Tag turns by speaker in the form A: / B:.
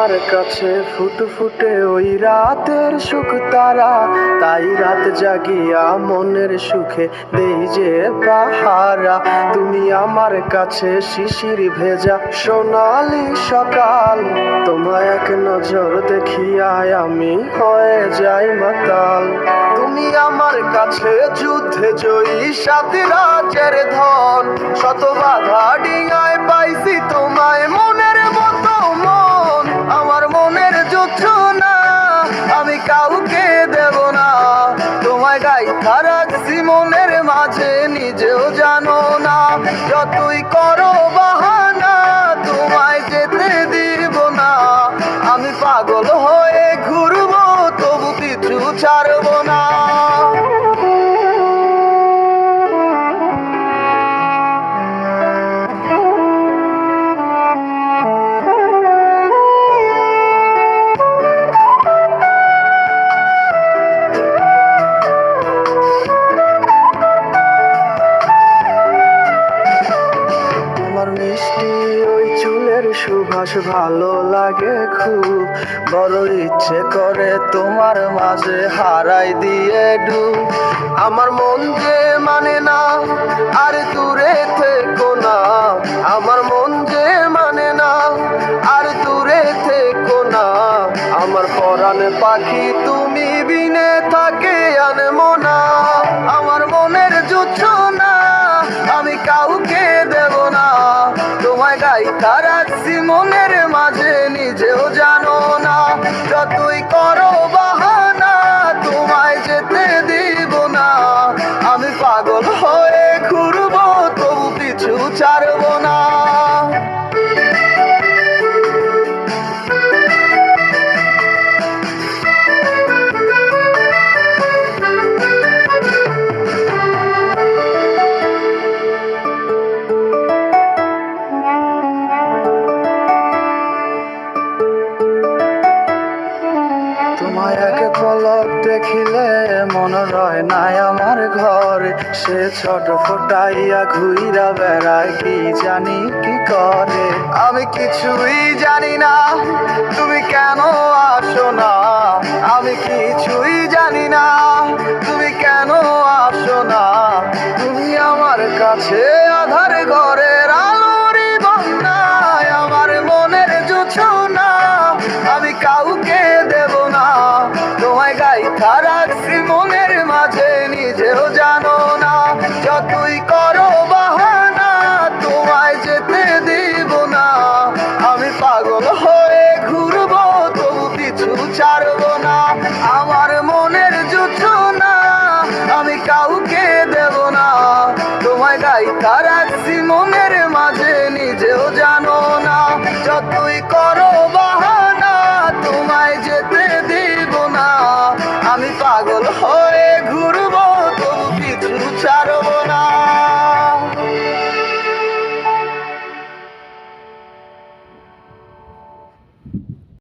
A: আমার কাছে ফুটফুটে ওই রাতের সুখ তারা, তাই রাত জাগিয়া মনের সুখে দেই যে পাহারা। তুমি আমার কাছে শিশির ভেজা সোনালি সকাল, তোমায় এক নজর দেখিয়ায় আমি হয়ে যাই মাতাল। তুমি আমার কাছে যুদ্ধে জয়ী সাত রাজের ধন, শত বাধা ডিঙায় পাইছি তোমায় মনের মতো মন। আমার মনের যুদ্ধ না আমি কাউকে দেব না, তোমায় গাইথা রাখছি মনের মাঝে নিজেও জানো না। যতই করো বাহানা তোমায় যেতে দিব না, আমি পাগল হয়ে ঘুরবো তবু কিছু ছাড়বো না। মিষ্টি ওই চুলের সুবাস ভালো লাগে খুব, বড় ইচ্ছে করে তোমার মাঝে হারাই দিয়ে ডুব। আমার মন যে মানে না আর দূরে থেকো না, আমার মন যে মানে না আর দূরে থেকো না। আমার পরাণ পাখি তুমি বিনে থাকে আনমো না, আমার মনের যুদ্ধ না আমি কাউকে দেব না। তোমায় গাইথা রাখছি মনের মাঝে নিজেও জানো না, যতই করো বাহানা তোমায় যেতে দিব না। আমি পাগল হয়ে ঘুরবো তবু পিছু ছাড়বো না। তোমায় এক পলক দেখিলে মন রয় নাই আমার ঘরে, সে ছোট ফোটাইয়া ঘুইরা বেড়ায় কি জানি কি করে। আমি কিছুই জানি না তুমি কেন আসো না, আমি কিছুই জানি না তুমি কেন আসো না। তুমি আমার কাছে আধার ঘরের আলোরই বন্যায়, আমার মনের জোছনা আমি কাউকে দেব না। তোমায় গাইথা রাখছি মনের মাঝে নিজেও জানো না, যতই করো বাহানা